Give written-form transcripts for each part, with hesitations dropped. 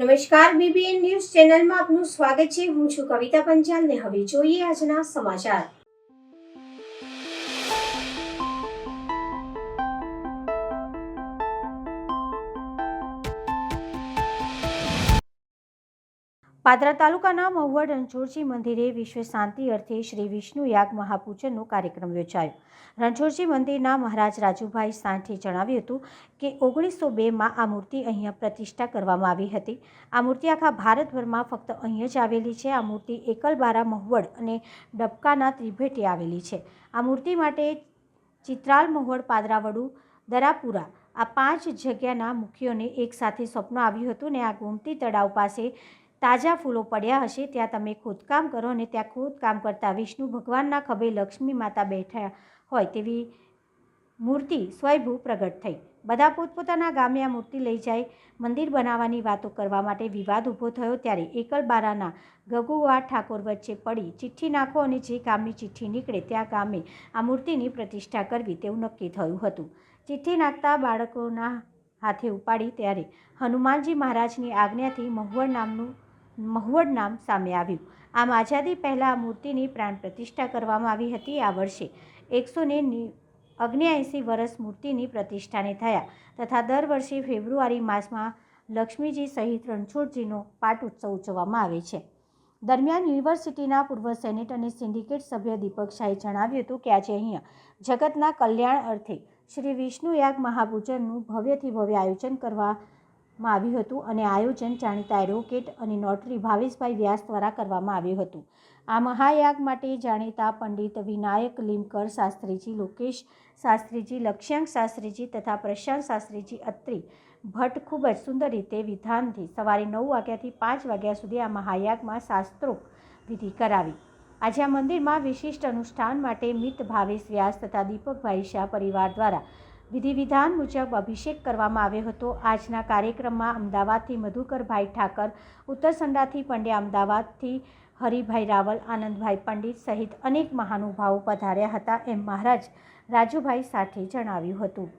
નમસ્કાર, BBN news ચેનલમાં આપનું સ્વાગત છે। હું છું કવિતા પંચાલ ને હવે જોઈએ આજના સમાચાર। પાદરા તાલુકાના મહુવડ રણછોડજી મંદિરે વિશ્વ શાંતિ અર્થે શ્રી વિષ્ણુ યાગ મહાપૂજનનો કાર્યક્રમ યોજાયો। રણછોડજી મંદિરના મહારાજ રાજુભાઈ સાંઠે જણાવ્યું હતું કે 1902માં આ મૂર્તિ અહીંયા પ્રતિષ્ઠા કરવામાં આવી હતી। આ મૂર્તિ આખા ભારતભરમાં ફક્ત અહીં જ આવેલી છે। આ મૂર્તિ એકલબારા, મહુવડ અને ડબકાના ત્રિભેટે આવેલી છે। આ મૂર્તિ માટે ચિત્રાલ, મહુવડ, પાદરાવડુ, દરાપુરા આ 5 જગ્યાના મુખ્યોને એક સાથે સ્વપ્ન આવ્યું હતું ને આ ગોમતી તળાવ પાસે તાજા ફૂલો પડ્યા હશે, ત્યાં તમે ખોદકામ કરો અને ત્યાં ખોદકામ કરતા વિષ્ણુ ભગવાનના ખભે લક્ષ્મી માતા બેઠા હોય તેવી મૂર્તિ સ્વયંભૂ પ્રગટ થઈ। બધા પોતપોતાના ગામે આ મૂર્તિ લઈ જાય મંદિર બનાવવાની વાતો કરવા માટે વિવાદ ઊભો થયો ત્યારે એકલબારાના ગગુવા ઠાકોર વચ્ચે પડી ચિઠ્ઠી નાખો અને જે ગામની ચિઠ્ઠી નીકળે ત્યાં ગામે આ મૂર્તિની પ્રતિષ્ઠા કરવી તેવું નક્કી થયું હતું। ચિઠ્ઠી નાખતા બાળકોના હાથે ઉપાડી ત્યારે હનુમાનજી મહારાજની આજ્ઞાથી મહુવડ નામ સામે આવ્યું। આમ આઝાદી પહેલાં આ મૂર્તિની પ્રાણ પ્રતિષ્ઠા કરવામાં આવી હતી। આ વર્ષે 179 વર્ષ મૂર્તિની પ્રતિષ્ઠાને થયા તથા દર વર્ષે ફેબ્રુઆરી માસમાં લક્ષ્મીજી સહિત રણછોડજીનો પાટોત્સવ ઉજવવામાં આવે છે। દરમિયાન યુનિવર્સિટીના પૂર્વ સેનેટ અને સિન્ડિકેટ સભ્ય દીપક શાહે જણાવ્યું હતું કે આજે અહીંયા જગતના કલ્યાણ અર્થે શ્રી વિષ્ણુ યાગ મહાપૂજનનું ભવ્યથી ભવ્ય આયોજન કરવામાં આવ્યું હતું અને આયોજન જાણીતા એડવોકેટ અને નોટરી ભાવેશભાઈ વ્યાસ દ્વારા કરવામાં આવ્યું હતું। આ મહાયાગ માટે જાણીતા પંડિત વિનાયક લીમકર શાસ્ત્રીજી, લોકેશ શાસ્ત્રીજી, લક્ષ્યાંક શાસ્ત્રીજી તથા પ્રશાંત શાસ્ત્રીજી અત્રી ભટ્ટ ખૂબ જ સુંદર રીતે વિધાનથી સવારે 9 વાગ્યાથી 5 વાગ્યા સુધી આ મહાયાગમાં શાસ્ત્રોક્ત વિધિ કરાવી। આજે આ મંદિરમાં વિશિષ્ટ અનુષ્ઠાન માટે મિત ભાવેશ વ્યાસ તથા દીપકભાઈ શાહ પરિવાર દ્વારા વિધિ વિધાન મુજબ અભિષેક કરવામાં આવ્યો હતો। આજના કાર્યક્રમમાં અમદાવાદથી મધુકરભાઈ ઠાકર, ઉત્તરસંડાથી પંડ્યા, અમદાવાદથી હરિભાઈ રાવલ, આનંદભાઈ પંડિત સહિત અનેક મહાનુભાવો પધાર્યા હતા એમ મહારાજ રાજુભાઈ સાઠે જણાવ્યું હતું।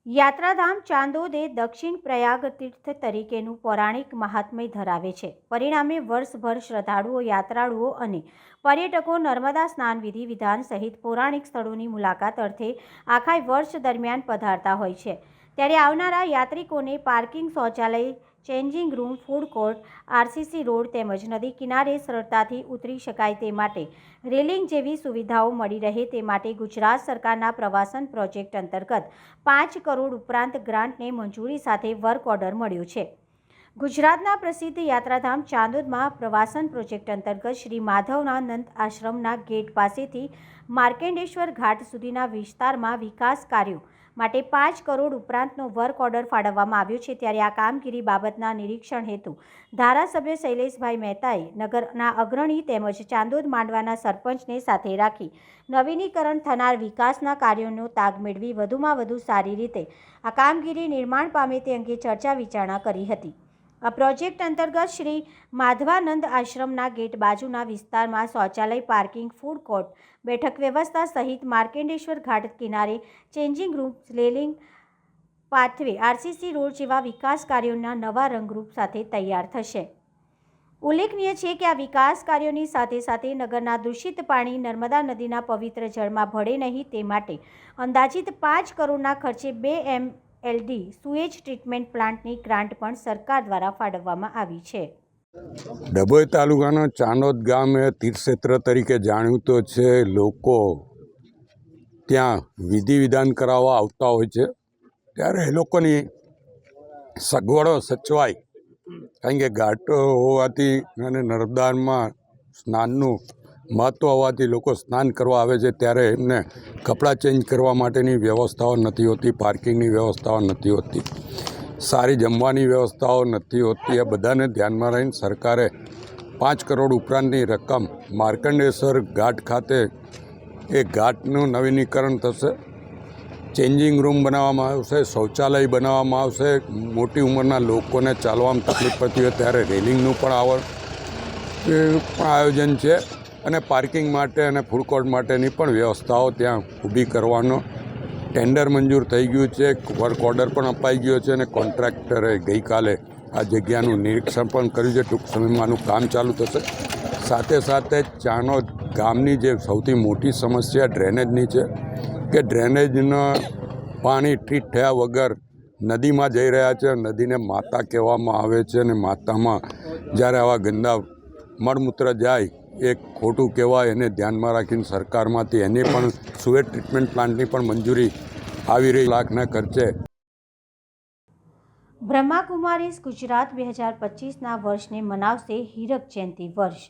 યાત્રાધામ ચાંદોદ એ દક્ષિણ પ્રયાગ તીર્થ તરીકેનું પૌરાણિક મહાત્મ્ય ધરાવે છે। પરિણામે વર્ષભર શ્રદ્ધાળુઓ, યાત્રાળુઓ અને પર્યટકો નર્મદા સ્નાન, વિધિ વિધાન સહિત પૌરાણિક સ્થળોની મુલાકાત અર્થે આખા વર્ષ દરમિયાન પધારતા હોય છે। ત્યારે આવનારા યાત્રિકોને પાર્કિંગ, શૌચાલય, changing room, food court, RCC road તેમજ નદી કિનારે સરળતાથી ઉતરી શકાય તે માટે રેલિંગ જેવી સુવિધાઓ મળી રહે તે માટે ગુજરાત સરકારના પ્રવાસન પ્રોજેક્ટ અંતર્ગત 5 કરોડ ઉપરાંત ગ્રાન્ટને મંજૂરી સાથે વર્ક ઓર્ડર મળ્યો છે। ગુજરાતના પ્રસિદ્ધ યાત્રાધામ ચાંદોદમાં પ્રવાસન પ્રોજેક્ટ અંતર્ગત શ્રી માધવાનંદ આશ્રમના ગેટ પાસેથી માર્કંડેશ્વર ઘાટ સુધીના વિસ્તારમાં વિકાસ કાર્યો માટે 5 કરોડ ઉપરાંતનો વર્ક ઓર્ડર ફાળવવામાં આવ્યો છે। ત્યારે આ કામગીરી બાબતના નિરીક્ષણ હેતુ ધારાસભ્ય શૈલેષભાઈ મહેતાએ નગરના અગ્રણી તેમજ ચાંદોદ માંડવાના સરપંચને સાથે રાખી નવીનીકરણ થનાર વિકાસના કાર્યોનો તાગ મેળવી વધુમાં વધુ સારી રીતે આ કામગીરી નિર્માણ પામે તે અંગે ચર્ચા વિચારણા કરી હતી। આ પ્રોજેક્ટ અંતર્ગત શ્રી માધવાનંદ આશ્રમના ગેટ બાજુના વિસ્તારમાં શૌચાલય, પાર્કિંગ, ફૂડ કોર્ટ, બેઠક વ્યવસ્થા સહિત માર્કંડેશ્વર ઘાટ કિનારે changing room, railing, pathway, RCC road જેવા વિકાસ કાર્યોના નવા રંગરૂપ સાથે તૈયાર થશે। ઉલ્લેખનીય છે કે આ વિકાસ કાર્યોની સાથે સાથે નગરના દૂષિત પાણી નર્મદા નદીના પવિત્ર જળમાં ભળે નહીં તે માટે અંદાજિત 5 કરોડના ખર્ચે 2 MLD સુએજ ટ્રીટમેન્ટ પ્લાન્ટની ગ્રાન્ટ પણ સરકાર દ્વારા ફાળવવામાં આવી છે। ડભોઈ તાલુકાના ચાંદોદ ગામ એ તીર્થક્ષેત્ર તરીકે જાણીતું છે। લોકો ત્યાં વિધિ વિધાન કરાવવા આવતા હોય છે ત્યારે એ લોકોની સગવડો સચવાય, કારણ કે ઘાટો હોવાથી અને નર્મદામાં સ્નાનનું મહત્ત્વ હોવાથી લોકો સ્નાન કરવા આવે છે ત્યારે એમને કપડાં ચેન્જ કરવા માટેની વ્યવસ્થાઓ નથી હોતી, પાર્કિંગની વ્યવસ્થાઓ નથી હોતી, સારી જમવાની વ્યવસ્થાઓ નથી હોતી। એ બધાને ધ્યાનમાં રહીને સરકારે 5 કરોડ ઉપરાંતની રકમ માર્કંડેશ્વર ઘાટ ખાતે એ ઘાટનું નવીનીકરણ થશે, ચેન્જિંગ રૂમ બનાવવામાં આવશે, શૌચાલય બનાવવામાં આવશે, મોટી ઉંમરના લોકોને ચાલવામાં તકલીફ પડતી હોય ત્યારે રેલિંગનું પણ આયોજન છે અને પાર્કિંગ માટે અને ફૂડ કોર્ટ માટેની પણ વ્યવસ્થાઓ ત્યાં ઊભી કરવાનો ટેન્ડર મંજૂર થઈ ગયું છે, વર્ક ઓર્ડર પણ અપાઈ ગયો છે અને કોન્ટ્રાક્ટરે ગઈકાલે આ જગ્યાનું નિરીક્ષણ પણ કર્યું છે. ટૂંક સમયમાં આનું કામ ચાલુ થશે. સાથે સાથે ચાણોદ ગામની જે સૌથી મોટી સમસ્યા ડ્રેનેજની છે કે ડ્રેનેજના પાણી ટ્રીટ થયા વગર નદીમાં જઈ રહ્યા છે. નદીને માતા કહેવામાં આવે છે અને માતામાં જ્યારે આવા ગંદા મળમૂત્ર જાય એ ખોટું કહેવાય. એને ધ્યાનમાં રાખીને સરકારમાંથી એની પણ સુએજ ટ્રીટમેન્ટ પ્લાન્ટની પણ મંજૂરી આવી રહી લાખના ખર્ચે. બ્રહ્માકુમારીઝ ગુજરાત 2025ના વર્ષને મનાવશે હીરક જયંતિ વર્ષ.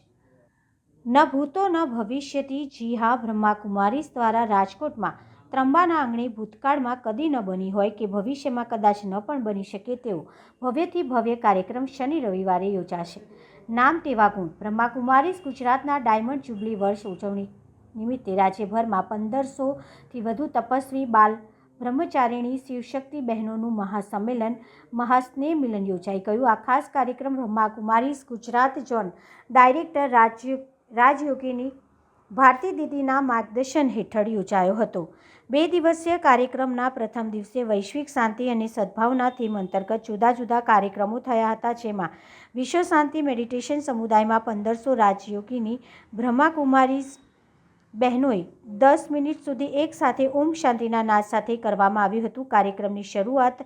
ન ભૂતો ન ભવિષ્યતિ. જી હા, બ્રહ્માકુમારીઝ દ્વારા રાજકોટમાં ત્રંબાના આંગણે ભૂતકાળમાં કદી ન બની હોય કે ભવિષ્યમાં કદાચ ન પણ બની શકે તેવો ભવ્યથી ભવ્ય કાર્યક્રમ શનિ રવિવારે યોજાશે. નામ તેવા ગુણ. બ્રહ્માકુમારીઝ ગુજરાતના ડાયમંડ જ્યુબલી વર્ષ ઉજવણી નિમિત્તે રાજ્યભરમાં 1500થી વધુ તપસ્વી બાલ બ્રહ્મચારિણી શિવશક્તિ બહેનોનું મહાસંમેલન મહાસ્નેહ મિલન યોજાઈ ગયું. આ ખાસ કાર્યક્રમ બ્રહ્માકુમારીઝ ગુજરાત ઝોન ડાયરેક્ટર રાજયોગિની ભારતી દીદીના માર્ગદર્શન હેઠળ યોજાયો હતો. 2 દિવસીય કાર્યક્રમના પ્રથમ દિવસે વૈશ્વિક શાંતિ અને સદભાવના થીમ અંતર્ગત જુદા જુદા કાર્યક્રમો થયા હતા, જેમાં વિશ્વ શાંતિ મેડિટેશન સમુદાયમાં 1500 રાજયોગિની બ્રહ્માકુમારીઝ બહેનોએ 10 મિનિટ સુધી એક સાથે ઓમ શાંતિના નાદ સાથે કરવામાં આવ્યું હતું. કાર્યક્રમની શરૂઆત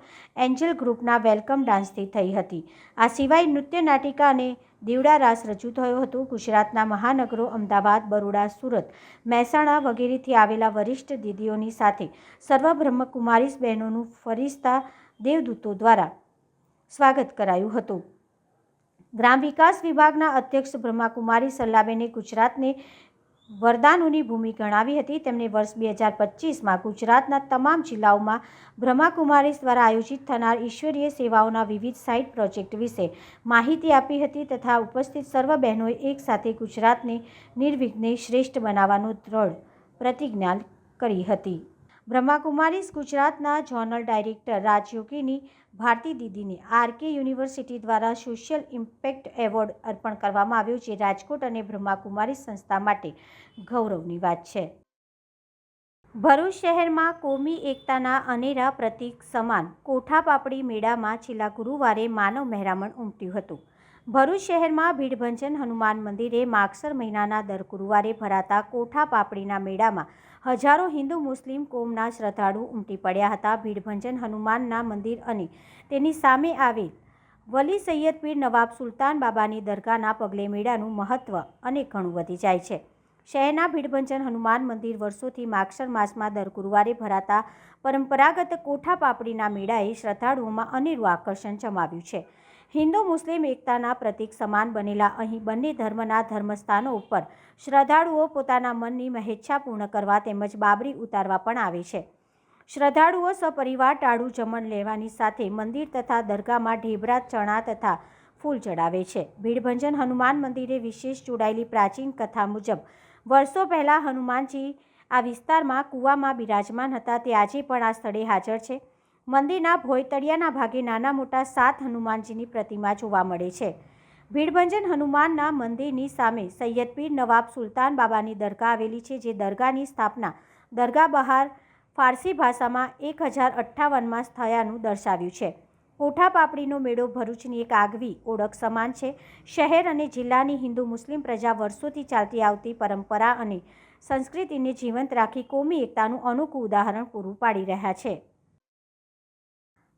એન્જલ ગ્રુપના વેલકમ ડાન્સથી થઈ હતી. આ સિવાય નૃત્ય નાટિકા અને દીવડા રાસ રજૂ થયો હતો. ગુજરાતના મહાનગરો અમદાવાદ, બરોડા, સુરત, મહેસાણા વગેરેથી આવેલા વરિષ્ઠ દીદીઓની સાથે સર્વ બ્રહ્મકુમારીઝ બહેનોનું ફરિશ્તા દેવદૂતો દ્વારા સ્વાગત કરાયું હતું. ગ્રામ વિકાસ વિભાગના અધ્યક્ષ બ્રહ્માકુમારી સલ્લાબેને ગુજરાતને વરદાનોની ભૂમિ ગણાવી હતી. તેમણે વર્ષ 2025માં ગુજરાતના તમામ જિલ્લાઓમાં બ્રહ્માકુમારીઝ દ્વારા આયોજિત થનાર ઈશ્વરીય સેવાઓના વિવિધ સાઇટ પ્રોજેક્ટ વિશે માહિતી આપી હતી તથા ઉપસ્થિત સર્વ બહેનોએ એક સાથે ગુજરાતને નિર્વિઘ્ને શ્રેષ્ઠ બનાવવાનો દ્રઢ પ્રતિજ્ઞા કરી હતી. બ્રહ્માકુમારીઝ ગુજરાતના ઝોનલ ડાયરેક્ટર રાજયોગિની ભારતી દીદીને આરકે યુનિવર્સિટી દ્વારા સોશિયલ ઇમ્પેક્ટ એવોર્ડ અર્પણ કરવામાં આવ્યો, જે રાજકોટ અને બ્રહ્માકુમારીઝ સંસ્થા માટે ગૌરવની વાત છે. ભરૂચ શહેરમાં કોમી એકતાના અનેરા પ્રતીક સમાન કોઠા પાપડી મેળામાં છેલ્લા ગુરુવારે માનવ મહેરામણ ઉમટ્યું હતું. ભરૂચ શહેરમાં ભીડભંજન હનુમાન મંદિરે માગસર મહિનાના દર ગુરુવારે ભરાતા કોઠા પાપડીના મેળામાં હજારો હિન્દુ મુસ્લિમ કોમના શ્રદ્ધાળુ ઉમટી પડ્યા હતા. ભીડભંજન હનુમાનના મંદિર અને તેની સામે આવેલ વલી સૈયદ પીર નવાબ સુલતાન બાબાની દરગાહના પગલે મેળાનું મહત્વ અનેક ગણું વધી જાય છે. શહેરના ભીડભંજન હનુમાન મંદિર વર્ષોથી માગસર માસમાં દર ગુરુવારે ભરાતા પરંપરાગત કોઠા પાપડીના મેળાએ શ્રદ્ધાળુઓમાં અનેરું આકર્ષણ જમાવ્યું છે. હિન્દુ મુસ્લિમ એકતાના પ્રતીક સમાન બનેલા અહીં બંને ધર્મના ધર્મસ્થાનો ઉપર શ્રદ્ધાળુઓ પોતાના મનની મહેચ્છા પૂર્ણ કરવા તેમજ બાબરી ઉતારવા પણ આવે છે. શ્રદ્ધાળુઓ સપરિવાર ટાળું જમણ લેવાની સાથે મંદિર તથા દરગાહમાં ઢેબરા, ચણા તથા ફૂલ ચડાવે છે. ભીડભંજન હનુમાન મંદિરે વિશેષ જોડાયેલી પ્રાચીન કથા મુજબ વર્ષો પહેલાં હનુમાનજી આ વિસ્તારમાં કૂવામાં બિરાજમાન હતા. તે આજે પણ આ સ્થળે હાજર છે. મંદિરના ભોયતળિયાના ભાગે નાના મોટા 7 હનુમાનજીની પ્રતિમા જોવા મળે છે. ભીડભંજન હનુમાનના મંદિરની સામે સૈયદ પીર નવાબ સુલતાન બાબાની દરગાહ આવેલી છે, જે દરગાહની સ્થાપના દરગાહ બહાર ફારસી ભાષામાં 1058માં થયાનું દર્શાવ્યું છે. કોઠા પાપડીનો મેળો ભરૂચની એક આગવી ઓળખ સમાન છે. શહેર અને જિલ્લાની હિન્દુ મુસ્લિમ પ્રજા વર્ષોથી ચાલતી આવતી પરંપરા અને સંસ્કૃતિને જીવંત રાખી કોમી એકતાનું અનોખું ઉદાહરણ પૂરું પાડી રહ્યા છે.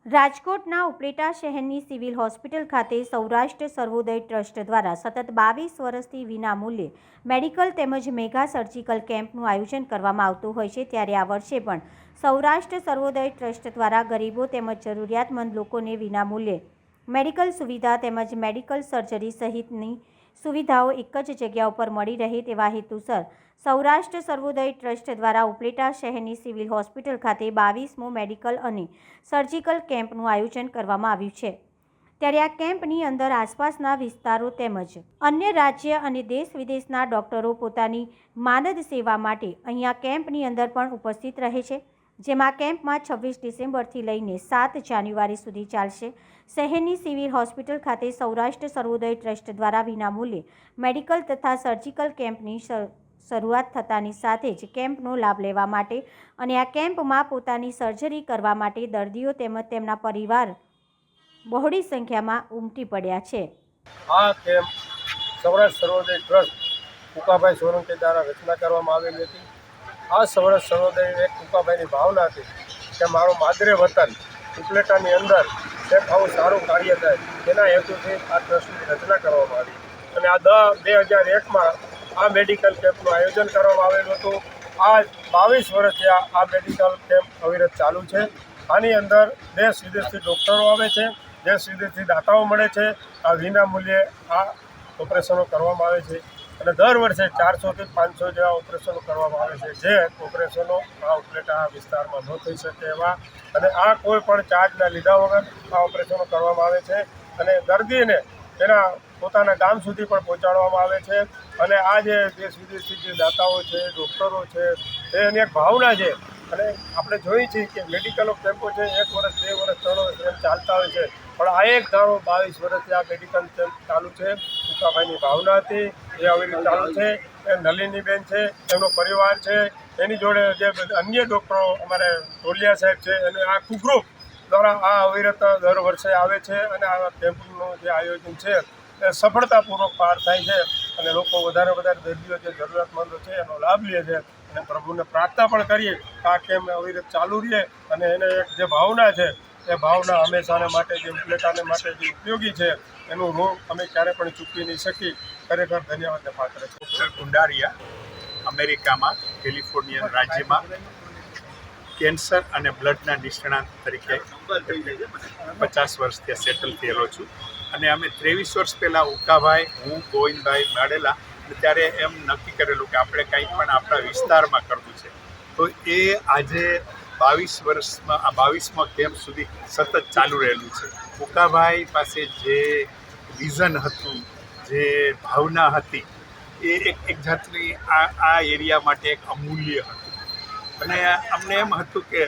રાજકોટના ઉપલેટા શહેરની સિવિલ હોસ્પિટલ ખાતે સૌરાષ્ટ્ર સર્વોદય ટ્રસ્ટ દ્વારા સતત 22 વર્ષથી વિના મૂલ્યે મેડિકલ તેમજ મેગા સર્જિકલ કેમ્પનું આયોજન કરવામાં આવતું હોય છે. ત્યારે આ વર્ષે પણ સૌરાષ્ટ્ર સર્વોદય ટ્રસ્ટ દ્વારા ગરીબો તેમજ જરૂરિયાતમંદ લોકોને વિના મૂલ્યે મેડિકલ સુવિધા તેમજ મેડિકલ સર્જરી સહિતની સુવિધાઓ એક જ જગ્યા ઉપર મળી રહે તેવા હેતુસર સૌરાષ્ટ્ર સર્વોદય ટ્રસ્ટ દ્વારા ઉપલેટા શહેરની સિવિલ હોસ્પિટલ ખાતે 22મો મેડિકલ અને સર્જિકલ કેમ્પનું આયોજન કરવામાં આવ્યું છે. ત્યારે આ કેમ્પની અંદર આસપાસના વિસ્તારો તેમજ અન્ય રાજ્ય અને દેશ વિદેશના ડૉક્ટરો પોતાની માનદ સેવા માટે અહીંયા કેમ્પની અંદર પણ ઉપસ્થિત રહે છે. જેમાં કેમ્પમાં 26 ડિસેમ્બરથી લઈને 7 જાન્યુઆરી સુધી ચાલશે. શહેરની સિવિલ હોસ્પિટલ ખાતે સૌરાષ્ટ્ર સર્વોદય ટ્રસ્ટ દ્વારા વિનામૂલ્યે મેડિકલ તથા સર્જિકલ કેમ્પની શરૂઆત થતાની સાથે જ કેમ્પનો લાભ લેવા માટે અને આ કેમ્પમાં પોતાની સર્જરી કરવા માટે દર્દીઓ તેમજ તેમના પરિવાર બહોળી સંખ્યામાં ઉમટી પડ્યા છે. આ કેમ્પ સૌરાષ્ટ્ર સર્વોદય ટ્રસ્ટ કુકાભાઈ સોલંકી દ્વારા રચના કરવામાં આવેલી હતી. આ સૌરાષ્ટ્ર સર્વોદય એક કુકાભાઈની ભાવના હતી કે મારું માદરે વતન ઉપલેટાની અંદર એક આવું સારું કાર્ય થાય તેના હેતુથી આ ટ્રસ્ટની રચના કરવામાં આવી અને આ 2001માં આ મેડિકલ કેમ્પનું આયોજન કરવામાં આવેલું હતું. આ 22 વર્ષથી આ મેડિકલ કેમ્પ અવિરત ચાલુ છે. આની અંદર દેશ વિદેશથી ડૉક્ટરો આવે છે, દેશ વિદેશથી દાતાઓ મળે છે. આ વિના મૂલ્યે આ ઓપરેશનો કરવામાં આવે છે અને દર વર્ષે 400 થી 500 જેવા ઓપરેશનો કરવામાં આવે છે, જે ઓપરેશનો આ ઉપલેટા વિસ્તારમાં ન થઈ શકે એવા અને આ કોઈ પણ ચાર્જના લીધા વગર આ ઓપરેશનો કરવામાં આવે છે અને દર્દીને તેના પોતાના ગામ સુધી પણ પહોંચાડવામાં આવે છે. અને આ જે દેશ વિદેશથી જે દાતાઓ છે, ડૉક્ટરો છે, એની એક ભાવના છે અને આપણે જોઈએ છીએ કે મેડિકલ કેમ્પો છે 1 વર્ષ, 2 વર્ષ, 3 વર્ષ એમ ચાલતા હોય છે, પણ આ એક ધારો 22 વર્ષથી આ મેડિકલ કેમ્પ ચાલુ છે. કુકાભાઈની ભાવના હતી એ આવી રીતે ચાલુ છે. એ નલિનીબેન છે, એમનો પરિવાર છે, એની જોડે જે અન્ય ડૉક્ટરો અમારે ટોલિયા સાહેબ છે અને આખું ગ્રુપ દ્વારા આ અવિરત દર વર્ષે આવે છે અને આ કેમ્પનું જે આયોજન છે એ સફળતાપૂર્વક પાર થાય છે અને લોકો વધારે દર્દીઓ જે જરૂરિયાતમંદો છે એનો લાભ લે છે અને પ્રભુને પ્રાર્થના પણ કરીએ કે આ કેમ્પ અવિરત ચાલુ રહે અને એને એક જે ભાવના છે એ ભાવના હંમેશાને માટે જે ઉપલેટાને માટે જે ઉપયોગી છે એનું ઋણ અમે ક્યારે પણ ચૂકવી નહીં શકી. ખરેખર ધન્યવાદને પાત્ર છે. ડૉક્ટર કુંડારિયા અમેરિકામાં કેલિફોર્નિયા રાજ્યમાં કેન્સર અને બ્લડના નિષ્ણાત તરીકે 50 વર્ષ ત્યાં સેટલ થયેલો છું અને અમે 23 વર્ષ પહેલાં ઉકાભાઈ, હું, ગોવિંદભાઈ માડેલા ત્યારે એમ નક્કી કરેલું કે આપણે કંઈ પણ આપણા વિસ્તારમાં કરવું છે. તો એ આજે 22 વર્ષમાં આ 22મા કેમ્પ સુધી સતત ચાલુ રહેલું છે. ઉકાભાઈ પાસે જે વિઝન હતું, જે ભાવના હતી, એ એક જાતની આ એરિયા માટે એક અમૂલ્ય હતું અને અમને એમ હતું કે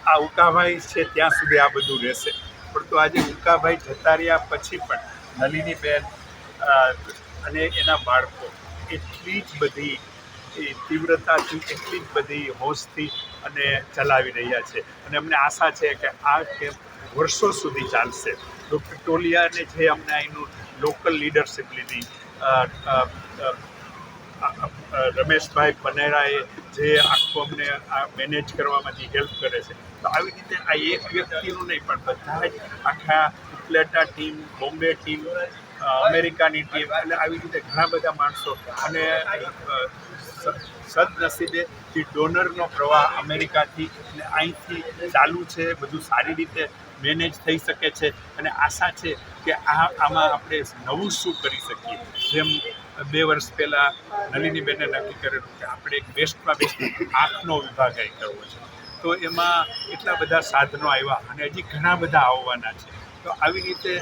આ ઉકાભાઈ છે ત્યાં સુધી આ બધું રહેશે. પરંતુ આજે ઉકાભાઈ જતા રહ્યા પછી પણ નલિનીબેન અને એના બાળકો એટલી જ બધી તીવ્રતાથી, એટલી જ બધી હોશથી અને ચલાવી રહ્યા છે અને અમને આશા છે કે આ કેમ્પ વર્ષો સુધી ચાલશે. ડૉક્ટર ટોલિયાને જે અમને અહીંનું લોકલ લીડરશિપ લીધી, રમેશભાઈ પનેરાએ જે આખું અમને આ મેનેજ કરવામાં જે હેલ્પ કરે છે, તો આવી રીતે આ એક વ્યક્તિનું નહીં પણ બધા જ આખા ઉપલેટા ટીમ, બોમ્બે ટીમ, અમેરિકાની ટીમ એટલે આવી રીતે ઘણા બધા માણસો અને સદનસીબે જે ડોનરનો પ્રવાહ અમેરિકાથી અને અહીંથી ચાલુ છે, બધું સારી રીતે મેનેજ થઈ શકે છે અને આશા છે કે આમાં આપણે નવું શું કરી શકીએ. જેમ 2 વર્ષ પહેલાં નલિનીબેને નક્કી કરેલું કે આપણે એક બેસ્ટમાં બેસ્ટ આંખનો વિભાગ અહીં કરવો છે, તો એમાં એટલા બધા સાધનો આવ્યા અને હજી ઘણા બધા આવવાના છે. તો આવી રીતે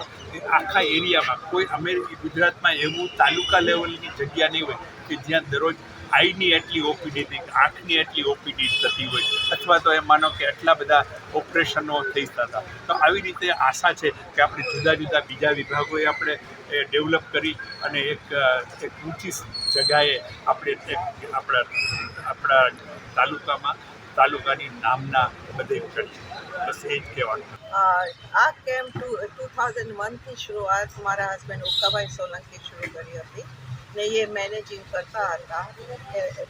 આખા એરિયામાં કોઈ ગુજરાતમાં એવું તાલુકા લેવલની જગ્યા નહીં હોય કે જ્યાં દરરોજ આઈની એટલી ઓપીડી, આંખની એટલી ઓપીડી થતી હોય અથવા તો એમ માનો કે એટલા બધા ઓપરેશનો થઈ જતા. તો આવી રીતે આશા છે કે આપણે જુદા જુદા બીજા વિભાગોએ આપણે ડેવલપ કરી અને એક ઊંચી જગાએ આપણે આપણા તાલુકાની નામના બધે કરીએ. બસ એ જ કહેવાનું. આ કેમ્પ 2001થી શરૂઆત મારા હસબન્ડ ઉકાભાઈ સોલંકી શરૂ કરી હતી ને એ મેનેજિંગ કરતા હતા.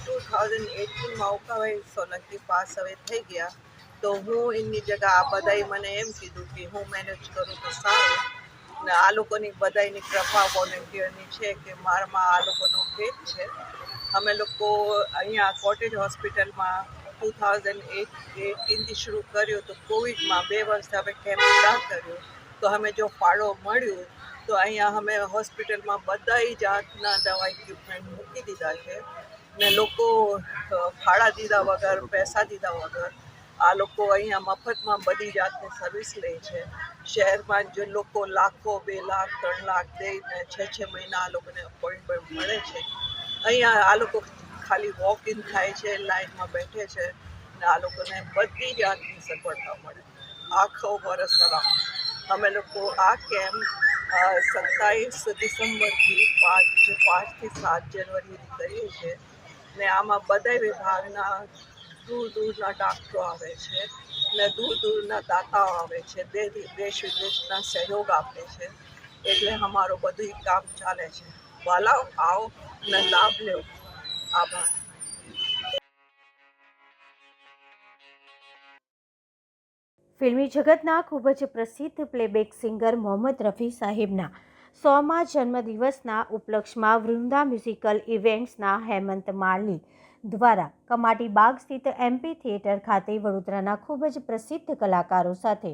2018માં ઉકાભાઈ સોલંકી પાસ હવે થઈ ગયા તો હું એમની જગ્યા આ બધાએ મને એમ કીધું કે હું મેનેજ કરું તો સારું ને આ લોકોની બધાની કૃપા વોલેન્ટિયરની છે કે મારામાં આ લોકોનો ફેથ છે. અમે લોકો અહીંયા કોટેજ હોસ્પિટલમાં 2018થી શરૂ કર્યું તો કોવિડમાં 2 વર્ષ અમે કેમ્પ ના કર્યો તો અમે જો ફાળો મળ્યું તો અહીંયા અમે હોસ્પિટલમાં બધાય જાતના દવા ઇક્વિપમેન્ટ મૂકી દીધા છે ને લોકો ફાળા દીધા વગર, પૈસા દીધા વગર આ લોકો અહીંયા મફતમાં બધી જાતની સર્વિસ લે છે. શહેરમાં જે લોકો લાખો, 2 લાખ, 3 લાખ દઈને 6 મહિના આ લોકોને અપોઇન્ટમેન્ટ મળે છે, અહીંયા આ લોકો ખાલી વોક ઇન થાય છે, લાઈનમાં બેઠે છે ને આ લોકોને બધી જાતની સગવડતા મળે. આખો વર્ષ અમે લોકો આ કેમ્પ 27 ડિસેમ્બરથી 5 થી 7 જાન્યુઆરી કરીએ છીએ ને આમાં બધા વિભાગના દૂર દૂરના ડૉક્ટરો આવે છે ને દૂર દૂરના દાતાઓ આવે છે, દેશ વિદેશના સહયોગ આપે છે, એટલે અમારું બધું કામ ચાલે છે. વાલાઓ આવો ને લાભ લેવો. આભાર. ફિલ્મી જગતના ખૂબ જ પ્રસિદ્ધ પ્લેબેક સિંગર મોહમ્મદ રફી સાહેબના 100મા જન્મદિવસના ઉપલક્ષમાં વૃંદા મ્યુઝિકલ ઇવેન્ટ્સના હેમંત માળની દ્વારા કમાટી બાગ સ્થિત એમપી થિયેટર ખાતે વડોદરાના ખૂબ જ પ્રસિદ્ધ કલાકારો સાથે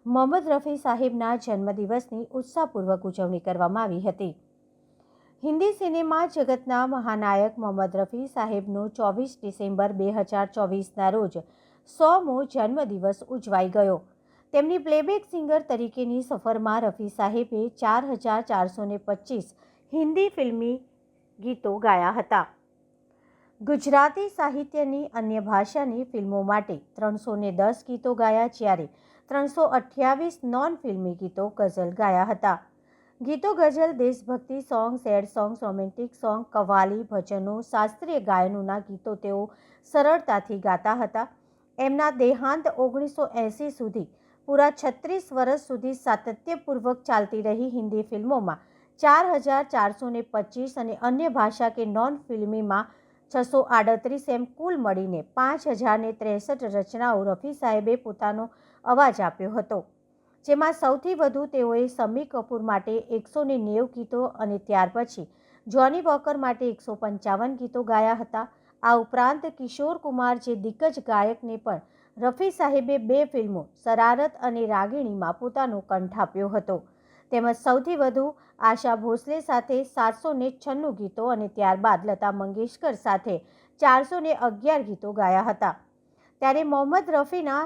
મોહમ્મદ રફી સાહેબના જન્મદિવસની ઉત્સાહપૂર્વક ઉજવણી કરવામાં આવી હતી. હિન્દી સિનેમા જગતના મહાનાયક મોહમ્મદ રફી સાહેબનો 24 ડિસેમ્બર 2024ના રોજ 100મો જન્મદિવસ ઉજવાઈ ગયો. તેમની પ્લેબેક સિંગર તરીકેની સફરમાં રફી સાહેબે 4425 હિન્દી ફિલ્મી ગીતો ગાયા હતા. ગુજરાતી સાહિત્યની અન્ય ભાષાની ફિલ્મો માટે 310 ગીતો ગાયા, જ્યારે 328 નોન ફિલ્મી ગીતો ગઝલ ગાયા હતા. ગીતો ગઝલ, દેશભક્તિ song, sad songs, romantic song, qawwali, ભજનો, શાસ્ત્રીય ગાયનોના ગીતો તેઓ સરળતાથી ગાતા હતા. એમના દેહાંત 1980 સુધી પૂરા 36 વર્ષ સુધી સાતત્યપૂર્વક ચાલતી રહી હિન્દી ફિલ્મોમાં 4425 અને અન્ય ભાષા કે નોન ફિલ્મીમાં 638 એમ કુલ મળીને 5063 રચનાઓ રફી સાહેબે પોતાનો અવાજ આપ્યો હતો, જેમાં સૌથી વધુ તેઓએ શમ્મી કપૂર માટે 190 ગીતો અને ત્યાર પછી જોની વોકર માટે 155 ગીતો ગાયા હતા. આ ઉપરાંત કિશોર કુમાર જે દિગ્ગજ ગાયકને પણ રફી સાહેબે 2 ફિલ્મો શરારત અને રાગીણીમાં પોતાનો કંઠ આપ્યો હતો. તેમજ સૌથી વધુ આશા ભોસલે સાથે 796 ગીતો અને ત્યારબાદ લતા મંગેશકર સાથે 411 ગીતો ગાયા હતા. ત્યારે મોહમ્મદ રફીના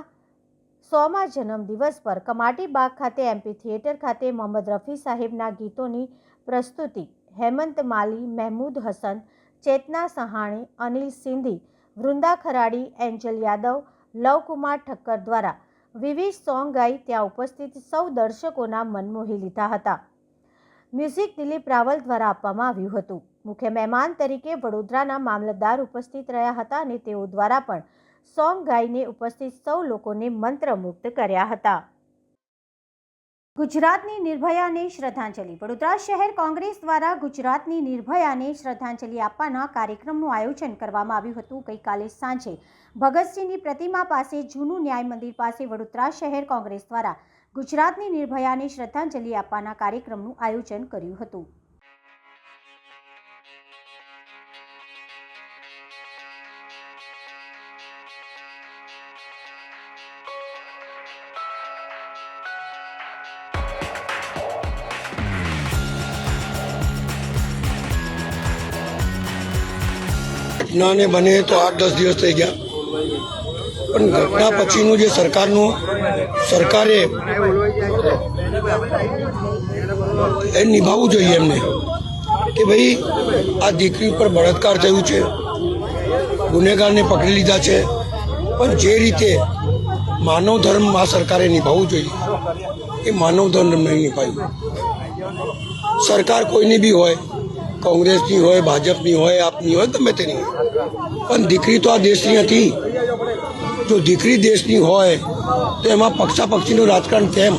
100મા જન્મદિવસ પર કમાટી બાગ ખાતે એમપી થિયેટર ખાતે મોહમ્મદ રફી સાહેબના ગીતોની પ્રસ્તુતિ હેમંત માલી, મહેમૂદ હસન, ચેતના સહાણી, અનિલ સિંધી, વૃંદા ખરાડી, એન્જલ યાદવ, લવકુમાર ઠક્કર દ્વારા વિવિધ સોંગ ગાઈ ત્યાં ઉપસ્થિત સૌ દર્શકોના મન મોહી લીધા હતા. મ્યુઝિક દિલીપ રાવલ દ્વારા આપવામાં આવ્યું હતું. મુખ્ય મહેમાન તરીકે વડોદરાના મામલતદાર ઉપસ્થિત રહ્યા હતા અને તેઓ દ્વારા પણ સોંગ ગાઈને ઉપસ્થિત સૌ લોકોને મંત્રમુગ્ધ કર્યા હતા. ગુજરાતની નિર્ભયાને શ્રદ્ધાંજલિ. વડોદરા શહેર કોંગ્રેસ દ્વારા ગુજરાતની નિર્ભયાને શ્રદ્ધાંજલિ આપવાના કાર્યક્રમનું આયોજન કરવામાં આવ્યું હતું. ગઈકાલે સાંજે ભગતસિંહની પ્રતિમા પાસે જૂનું ન્યાય મંદિર પાસે વડોદરા શહેર કોંગ્રેસ દ્વારા ગુજરાતની નિર્ભયાને શ્રદ્ધાંજલિ આપવાના કાર્યક્રમનું આયોજન કર્યું હતું. ઘટનાને બને તો 8-10 દિવસ થઈ ગયા, પણ ઘટના પછીનું જે સરકારે એ નિભાવવું જોઈએ એમને કે ભાઈ આ દીકરી ઉપર બળાત્કાર થયું છે, ગુનેગારને પકડી લીધા છે, પણ જે રીતે માનવ ધર્મ આ સરકારે નિભાવવું જોઈએ એ માનવ ધર્મ નહીં નિભાવ્યું. સરકાર કોઈની બી હોય, કોંગ્રેસની હોય, ભાજપની હોય, આપની હોય, ગમે તેની હોય, પણ દીકરી તો આ દેશની હતી. જો દીકરી દેશની હોય તો એમાં પક્ષાપક્ષીનું રાજકારણ કેમ?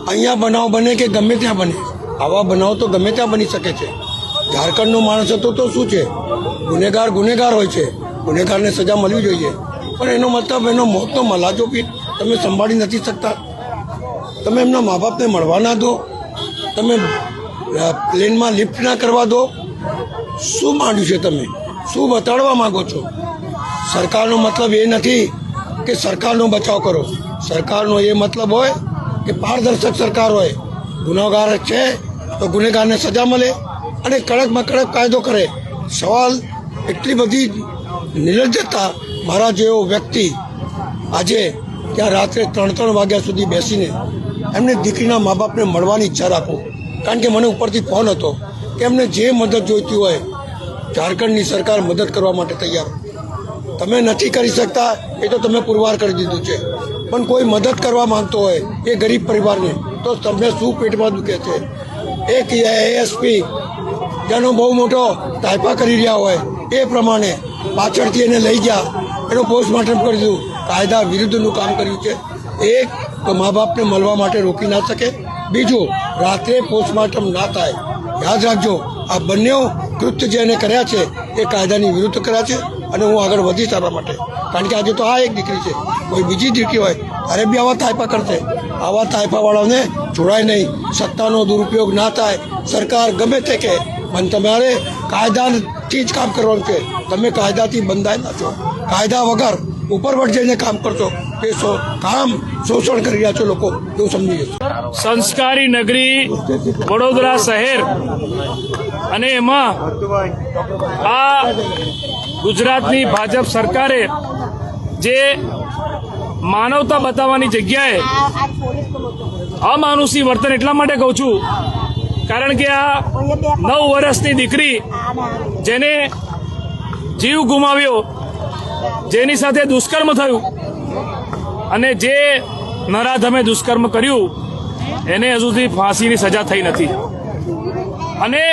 અહીંયા બનાવ બને કે ગમે ત્યાં બને, આવા બનાવ તો ગમે ત્યાં બની શકે છે. ઝારખંડનો માણસ હતો તો શું છે, ગુનેગાર હોય છે, ગુનેગારને સજા મળવી જોઈએ, પણ એનો મતલબ એનો મોતનો મલાજો બી તમે સંભાળી નથી શકતા. તમે એમના મા બાપને મળવા ના દો, તમે પ્લેનમાં લિફ્ટ ના કરવા દો. શું માંડ્યું છે તમે? શું બતાડવા માંગો છો? સરકારનો મતલબ એ નથી કે સરકારનો બચાવ કરો. સરકારનો એ મતલબ હોય કે પારદર્શક સરકાર હોય. ગુનેગાર છે તો ગુનેગારને સજા મળે અને કડકમાં કડક કાયદો કરે. સવાલ એટલી બધી નિર્લજ્જતા, મારા જેવો વ્યક્તિ આજે ત્યાં રાત્રે 3 વાગ્યા સુધી બેસીને એમને દીકરીના મા બાપને મળવાની ઈચ્છા રાખું, કારણ કે મને ઉપરથી ફોન હતો કે એમને જે મદદ જોઈતી હોય ઝારખંડની સરકાર મદદ કરવા માટે તૈયાર. તમે નથી કરી શકતા એ તો તમે પુરવાર કરી દીધું છે, પણ કોઈ મદદ કરવા માંગતો હોય એ ગરીબ પરિવારને તો તમને શું પેટમાં દુખે છે? એક એએસપી જેનો બહુ મોટો તાઇપા કરી રહ્યા હોય એ પ્રમાણે પાછળથી એને લઈ ગયા, એનું પોસ્ટમોર્ટમ કરી દીધું, કાયદા વિરુદ્ધનું કામ કર્યું છે. એક તો મા બાપને મળવા માટે રોકી ના શકે, બીજું રાત્રે પોસ્ટમોર્ટમ ના થાય. યાદ રાખજો, આ બંને કૃત્ય જે એને કર્યા છે એ કાયદાની વિરુદ્ધ કર્યા છે અને હું આગળ વધીશ આપણા માટે. કારણ કે આજે તો આ એક દીકરી છે, કોઈ બીજી દીકરી હોય ત્યારે બી આવા તાઇપા કરશે. આવા તાઇપાવાળાઓને જોડાય નહીં. સત્તાનો દુરુપયોગ ના થાય. સરકાર ગમે તે કે પણ તમારે કાયદાથી જ કામ કરવાનું છે. તમે કાયદાથી બંધાયેલા છો. કાયદા વગર ઉપરવટ જઈને કામ કરશો તે કામ શોષણ કરી રહ્યા છો લોકો, એવું સમજી જશો. સંસ્કારી નગરી વડોદરા શહેર અને એમાં આ ગુજરાતની ભાજપ સરકારે જે માનવતા બતાવવાની જગ્યાએ અમાનુષી વર્તન એટલા માટે કહું છું કારણ કે આ 9 વર્ષની દીકરી જેને જીવ ગુમાવ્યો, જેની સાથે દુષ્કર્મ થયું અને જે નરાધમે દુષ્કર્મ કર્યું એને હજુ સુધી ફાંસીની સજા થઈ નથી. અને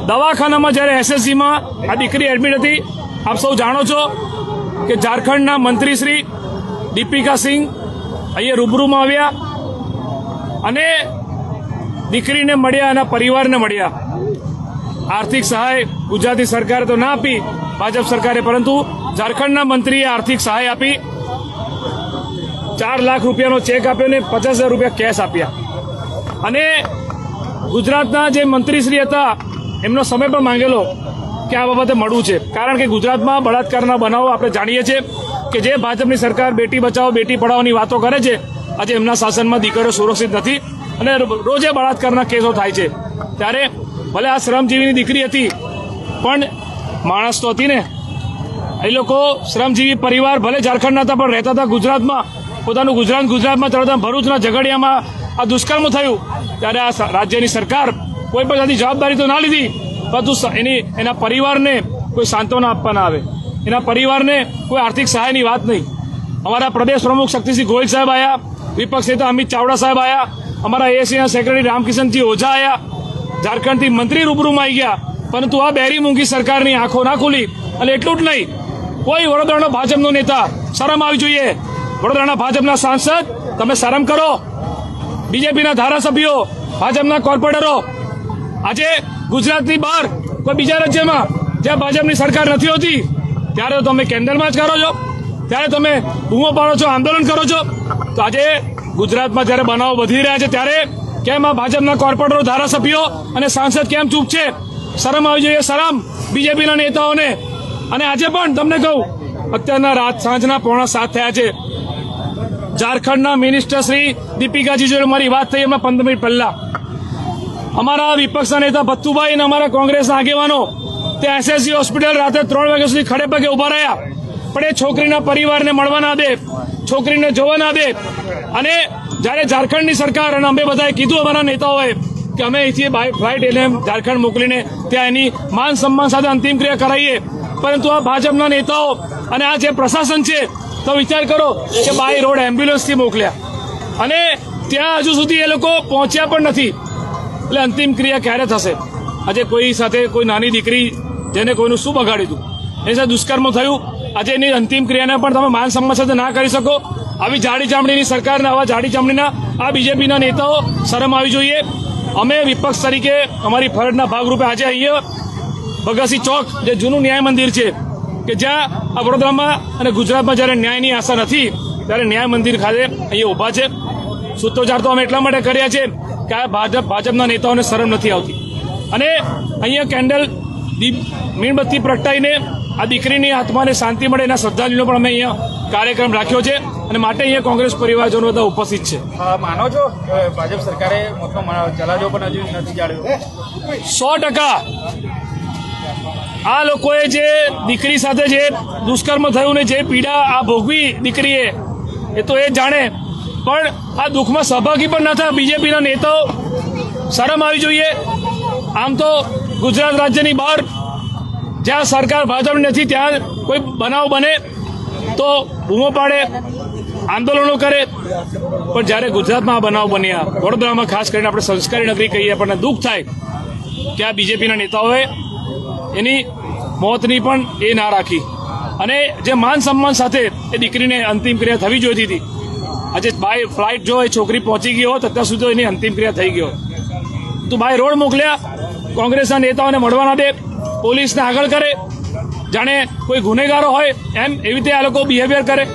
દવાખાનામાં જ્યારે એસએસજીમાં આ દીકરી એડમિટ હતી, આપ સૌ જાણો છો કે ઝારખંડના મંત્રી શ્રી દીપિકા સિંહ અહીંયા રૂબરૂમાં આવ્યા અને દીકરીને મળ્યા, એના પરિવારને મળ્યા. આર્થિક સહાય ગુજરાતી સરકારે તો ના આપી, ભાજપ સરકારે, પરંતુ ઝારખંડના મંત્રીએ આર્થિક સહાય આપી. 4 લાખ રૂપિયાનો ચેક આપ્યો ને 50,000 રૂપિયા કેશ આપ્યા. અને ગુજરાતના જે મંત્રીશ્રી હતા એમનો સમય પણ માંગેલો કે આ બાબતે મળવું છે. કારણ કે ગુજરાતમાં બળાત્કારના બનાવો આપણે જાણીએ છીએ કે જે ભાજપની સરકાર બેટી બચાવો બેટી પઢાઓની વાતો કરે છે, આજે એમના શાસનમાં દીકરીઓ સુરક્ષિત નથી અને રોજે બળાત્કારના કેસો થાય છે. ત્યારે ભલે આ શ્રમજીવીની દીકરી હતી પણ માણસ તો હતી ને. એ લોકો શ્રમજીવી પરિવાર ભલે ઝારખંડના હતા પણ રહેતા હતા ગુજરાતમાં, પોતાનું ગુજરાતમાં ચલાવતા. ભરૂચના ઝઘડિયામાં આ દુષ્કર્મ થયું ત્યારે આ રાજ્યની સરકાર કોઈ પણ જાતની જવાબદારી તો ના લીધી, પરંતુ એના પરિવારને કોઈ સાંત્વના આપવા ના આવે, એના પરિવારને કોઈ આર્થિક સહાયની વાત નહીં. અમારા પ્રદેશ પ્રમુખ શક્તિસિંહ ગોહિલ સાહેબ આવ્યા, વિપક્ષ નેતા અમિત ચાવડા સાહેબ આવ્યા, અમારા એએસસીના સેક્રેટરી રામકિશનજી ઓઝા આવ્યા, ઝારખંડથી મંત્રી રૂબરૂમાં આવી ગયા, પરંતુ આ બેરી મૂંગી સરકારની આંખો ના ખુલી. અને એટલું જ નહીં, કોઈ વડોદરાનો ભાજપનો નેતા, શરમ આવી જોઈએ. વડોદરાના ભાજપના સાંસદ, તમે શરમ કરો. બીજેપીના ધારાસભ્યો, ભાજપના કોર્પોરેટરો આજે ગુજરાતની બહાર કોઈ બીજા રાજ્યમાં જ્યાં ભાજપની સરકાર નથી હોતી ત્યારે તમે કેન્ડલ માર્ચ કરો છો, ત્યારે તમે બૂમો પાડો છો, આંદોલન કરો છો. તો આજે ગુજરાતમાં જ્યારે બનાવો વધી રહ્યા છે ત્યારે કેમ આ ભાજપના કોર્પોરેટરો, ધારાસભ્યો અને સાંસદ કેમ ચૂપ છે? શરમ આવી જોઈએ, શરમ બીજેપીના નેતાઓને. અને આજે પણ તમને કહું, અત્યારના સાંજના 6:45 થયા છે. ઝારખંડના મિનિસ્ટર શ્રી દીપિકાજી જોડે મારી વાત થઈ એમના 15 મિનિટ પહેલા. અમારા વિપક્ષના નેતા ભત્તુભાઈ અને અમારા કોંગ્રેસના આગેવાનો ત્યાં એસએસજી હોસ્પિટલ રાતે 3 વાગ્યા સુધી ખડે પગે ઉભા રહ્યા, પણ એ છોકરીના પરિવારને મળવા ના દે, છોકરીને જોવા ના દે. અને જ્યારે ઝારખંડની સરકાર અને અમે બધાએ કીધું અમારા નેતાઓએ કે અમે અહીંથી ફ્લાઇટ એને ઝારખંડ મોકલીને ત્યાં એની માન સન્માન સાથે અંતિમ ક્રિયા કરાવીએ, પરંતુ આ ભાજપના નેતાઓ અને આ જે પ્રશાસન છે તો વિચાર કરો કે બાય રોડ એમ્બ્યુલન્સથી મોકલ્યા અને ત્યાં હજુ સુધી એ લોકો પહોંચ્યા પણ નથી. એટલે અંતિમ ક્રિયા ક્યારે થશે? આજે કોઈ સાથે કોઈ નાની દીકરી જેને કોઈનું શું બગાડ્યું હતું, એની સાથે દુષ્કર્મ થયું, આજે એની અંતિમ ક્રિયાને પણ તમે માન સન્માન સાથે ના કરી શકો? આવી જાડી ચામડીની સરકારને, આવા જાડી ચામડીના આ બીજેપીના નેતાઓ, શરમ આવી જોઈએ. અમે વિપક્ષ તરીકે અમારી ફરજના ભાગરૂપે આજે અહીંયા ભગતસિંહ ચોક, જે જૂનું ન્યાય મંદિર છે કે જ્યાં આ વડોદરામાં અને ગુજરાતમાં જ્યારે ન્યાયની આશા નથી ત્યારે ન્યાય મંદિર ખાતે અહીંયા ઊભા છે. સૂત્રોચ્ચાર તો અમે એટલા માટે કર્યા છે કે આ ભાજપના નેતાઓને શરમ નથી આવતી. અને અહીંયા કેન્ડલ મીણબત્તી પ્રગટાઈને આ દીકરીની આત્માને શાંતિ મળે એના શ્રદ્ધાંજલિનો પણ અમે અહીંયા કાર્યક્રમ રાખ્યો છે અને માટે અહીંયા કોંગ્રેસ પરિવારજનો બધા ઉપસ્થિત છે. માનો છો ભાજપ સરકારે મોટો ચલાવ્યો પણ હજુ નથી જાળવ્યો? 100%. આ લોકોએ જે દીકરી સાથે જે દુષ્કર્મ થયું ને જે પીડા આ ભોગવી દીકરીએ, એ તો એ જાણે, પણ આ દુઃખમાં સહભાગી પણ ન થયા બીજેપીના નેતાઓ. શરમ આવી જોઈએ. આમ તો ગુજરાત રાજ્યની બહાર જ્યાં સરકાર ભાજપની નથી ત્યાં કોઈ બનાવ બને તો બૂમો પાડે, આંદોલનો કરે, પણ જ્યારે ગુજરાતમાં આ બનાવ બન્યા, વડોદરામાં ખાસ કરીને આપણે સંસ્કારી નગરી કહીએ, આપણને દુઃખ થાય કે આ બીજેપીના નેતાઓએ એની મોતની પણ એ ના રાખી અને જે માન સન્માન સાથે એ દીકરીને અંતિમ ક્રિયા થવી જોઈતી હતી. આજે બાય ફ્લાઇટ જો એ છોકરી પહોંચી ગઈ હોત અત્યાર સુધી એની અંતિમ ક્રિયા થઈ ગઈ હોત. તું બાય રોડ મોકલ્યા, કોંગ્રેસના નેતાઓને મળવા ના દે, પોલીસને આગળ કરે, જાણે કોઈ ગુનેગારો હોય એમ એવી રીતે આ લોકો બિહેવિયર કરે.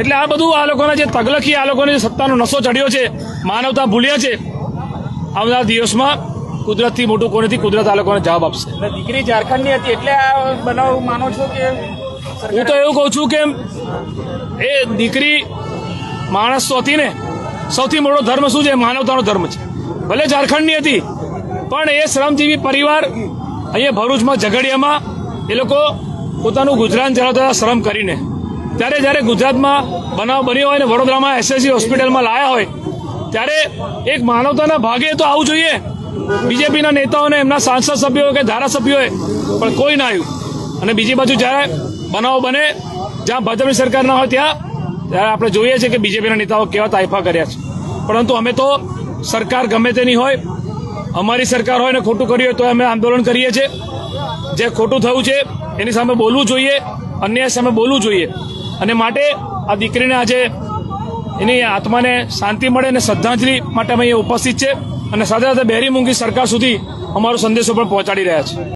એટલે આ બધું આ લોકોના જે તગલખી, આ લોકોને જે સત્તાનો નશો ચડ્યો છે, માનવતા ભૂલ્યા છે. આવનારા દિવસમાં કુદરતથી મોટું કોનેથી કુદરત આ લોકોને જવાબ આપશે. દીકરી ઝારખંડની હતી એટલે આ બનાવ માનો છો કે હું તો એવું કહું છું કે એ દીકરી માણસ તો હતી ને, સૌથી મોટો ધર્મ શું છે? માનવતાનો ધર્મ છે. ભલે ઝારખંડની હતી પણ એ શ્રમજીવી પરિવાર અહીંયા ભરૂચમાં ઝઘડિયામાં એ લોકો પોતાનું ગુજરાન ચલાવતા શ્રમ કરીને, ત્યારે જ્યારે ગુજરાતમાં બનાવ બન્યો હોય ને વડોદરામાં એસએસસી હોસ્પિટલમાં લાયા હોય ત્યારે એક માનવતાના ભાગે તો આવવું જોઈએ. બીજેપીના નેતાઓને, એમના સાંસદ સભ્યો કે ધારાસભ્યોએ પણ કોઈ ના આવ્યું. અને બીજી બાજુ જ્યારે બનાવો બને જ્યાં ભાજપની સરકાર ના હોય ત્યારે આપણે જોઈએ છીએ કે બીજેપીના નેતાઓ કેવા તાઇફા કર્યા છે. પરંતુ અમે તો સરકાર ગમે તેની હોય, અમારી સરકાર હોય ને ખોટું કર્યું હોય તો અમે આંદોલન કરીએ છીએ. જે ખોટું થયું છે એની સામે બોલવું જોઈએ, અન્યાય સામે બોલવું જોઈએ. અને માટે આ દીકરીને આજે એની આત્માને શાંતિ મળે અને શ્રદ્ધાંજલિ માટે અમે અહીંયા ઉપસ્થિત છે અને સાથે સાથે બહેરી મૂંગી સરકાર સુધી અમારો સંદેશો પણ પહોંચાડી રહ્યા છે.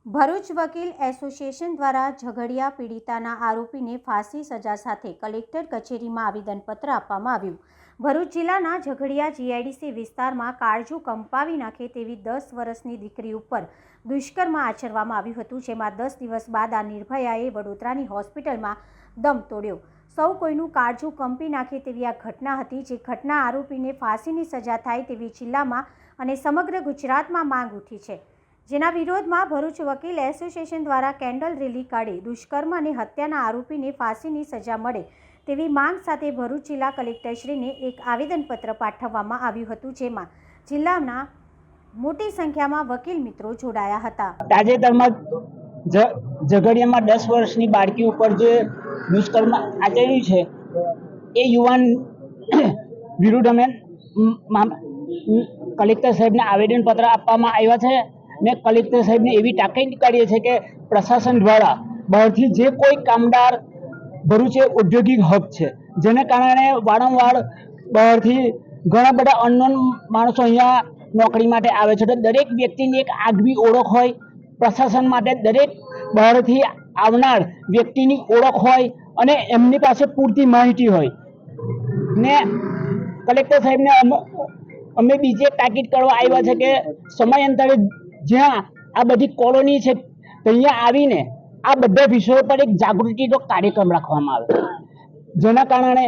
ભરૂચ વકીલ એસોસિએશન દ્વારા ઝઘડિયા પીડિતાના આરોપીને ફાંસી સજા સાથે કલેક્ટર કચેરીમાં આવેદનપત્ર આપવામાં આવ્યું. ભરૂચ જિલ્લાના ઝઘડિયા જીઆઈડીસી વિસ્તારમાં કાળજું કંપાવી નાખે તેવી 10 વર્ષની દીકરી ઉપર દુષ્કર્મ આચરવામાં આવ્યું હતું, જેમાં 10 દિવસ બાદ આ નિર્ભયાએ વડોદરાની હોસ્પિટલમાં દમ તોડ્યો. સૌ કોઈનું કાળજું કંપી નાખે તેવી આ ઘટના હતી, જે ઘટના આરોપીને ફાંસીની સજા થાય તેવી જિલ્લામાં અને સમગ્ર ગુજરાતમાં માંગ ઉઠી છે. જેના વિરોધમાં ભરૂચ વકીલ એસોસિએશન દ્વારા કેન્ડલ રેલી કાઢી દુષ્કર્મ અને હત્યાના આરોપીને ફાંસીની સજા મળે તેવી માંગ સાથે ભરૂચ જિલ્લા કલેક્ટરશ્રીને એક આવેદનપત્ર પાઠવવામાં આવ્યું હતું, જેમાં જિલ્લાના મોટી સંખ્યામાં વકીલ મિત્રો જોડાયા હતા. તાજેતરમાં ઝઘડિયામાં 10 વર્ષની બાળકી ઉપર જે દુષ્કર્મ આચર્યું છે એ યુવાન વિરુદ્ધ અમે કલેક્ટર સાહેબને આવેદનપત્ર આપવામાં આવ્યા છે ને કલેક્ટર સાહેબને એવી તાકીદ કરીએ છીએ કે પ્રશાસન દ્વારા બહારથી જે કોઈ કામદાર ભરૂચ ઔદ્યોગિક હબ છે, જેને કારણે વારંવાર બહારથી ઘણા બધા અનનોન માણસો અહીંયા નોકરી માટે આવે છે. તો દરેક વ્યક્તિની એક આગવી ઓળખ હોય, પ્રશાસન માટે દરેક બહારથી આવનાર વ્યક્તિની ઓળખ હોય અને એમની પાસે પૂરતી માહિતી હોય. ને કલેક્ટર સાહેબને અમે બીજે તાકીદ કરવા આવ્યા છે કે સમયાંતરે જ્યાં આ બધી કોલોની છે ત્યાં આવીને આ બધા વિષયો પર એક જાગૃતિનો કાર્યક્રમ રાખવામાં આવે, જેના કારણે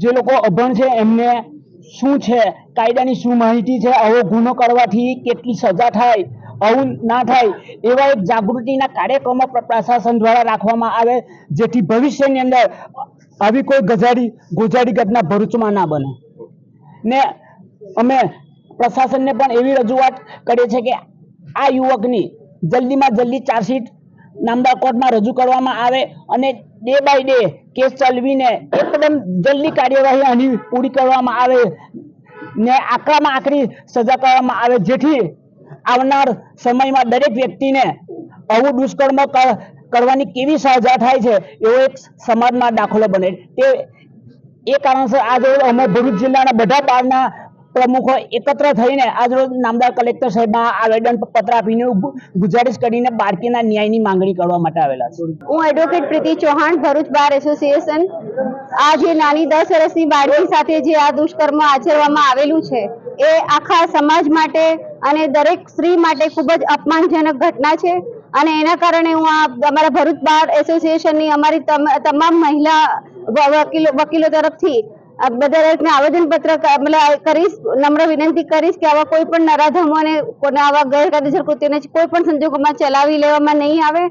જે લોકો અભણ છે એમને શું છે, કાયદાની શું માહિતી છે, આવો ગુનો કરવાથી કેટલી સજા થાય, આવું ના થાય, એવા એક જાગૃતિના કાર્યક્રમો પ્રશાસન દ્વારા રાખવામાં આવે, જેથી ભવિષ્યની અંદર આવી કોઈ ગોઝારી ઘટના ભરૂચમાં ના બને. ને અમે પ્રશાસનને પણ એવી રજૂઆત કરીએ છીએ કે આ યુવકની જલ્દીમાં જલ્દી ચાર્જશીટ નામદાર કોર્ટમાં રજૂ કરવામાં આવે અને ડે બાય ડે કેસ ચલાવીને એકદમ જલ્દી કાર્યવાહી આની પૂરી કરવામાં આવે ને આકરામાં આકરી સજા કરવામાં આવે, જેથી આવનાર સમયમાં દરેક વ્યક્તિને આવું દુષ્કર્મ કરવાની કેવી સજા થાય છે એવો એક સમાજમાં દાખલો બને. તે એ કારણસર આજે અમે ભરૂચ જિલ્લાના બધા બારના પ્રમુખો એકત્ર થઈને આજરોજ નામદાર કલેક્ટર સાહેબમાં આવેદનપત્ર આપીને ગુજારિશ કરીને બાળકીના ન્યાયની માંગણી કરવા માટે આવેલા છે. હું એડવોકેટ પ્રીતિ ચૌહાણ, ભરૂચ બાર એસોસિએશન. આ જે નાની 10 વર્ષની બાળકી સાથે જે આ દુષ્કર્મ આચરવામાં આવેલું છે એ આખા સમાજ માટે અને દરેક સ્ત્રી માટે ખૂબ જ અપમાનજનક ઘટના છે અને એના કારણે હું અમારા ભરૂચ બાર એસોસિએશનની અમારી તમામ મહિલા વકીલો તરફથી દરેકને આવેદનપત્ર કરીશ, નમ્ર વિનંતી કરીશ કે આવા કોઈ પણ નરાધમો અને આવા ગેરકાયદેસર કૃત્યોને કોઈ પણ સંજોગોમાં ચલાવી લેવામાં નહીં આવે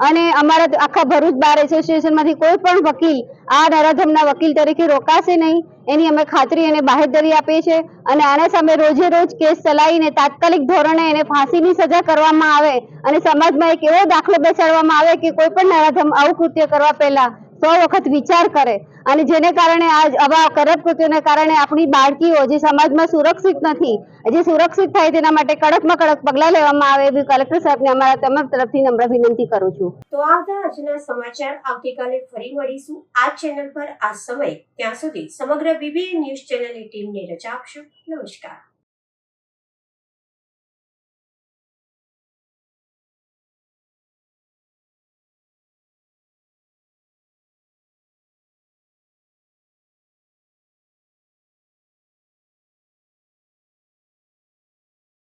અને અમારા આખા ભરૂચ બાર એસોસિએશનમાંથી કોઈ પણ વકીલ આ નરાધમના વકીલ તરીકે રોકાશે નહીં, એની અમે ખાતરી અને બાહેધરી આપીએ છીએ અને આના સામે રોજે રોજ કેસ ચલાવીને તાત્કાલિક ધોરણે એને ફાંસીની સજા કરવામાં આવે અને સમાજમાં એક એવો દાખલો બેસાડવામાં આવે કે કોઈ પણ નરાધમ આવું કૃત્ય કરવા પહેલા 100 વખત વિચાર કરે અને જેને કારણે આવા કરપ્ટ કૃત્યોને કારણે આપણી બાળકીઓ જે સમાજમાં સુરક્ષિત નથી, જે સુરક્ષિત થાય તેના માટે કડકમાં કડક પગલાં લેવામાં આવે એવી કલેક્ટર સાહેબને અમારા તમામ તરફથી નમ્ર વિનંતી કરું છું. તો આ હતા આજના સમાચાર. આવતીકાલે ફરી મળીશું આ ચેનલ પર આ સમય. ત્યાં સુધી સમગ્ર BBN ન્યૂઝ ચેનલની ટીમને રજા આપશો. નમસ્કાર.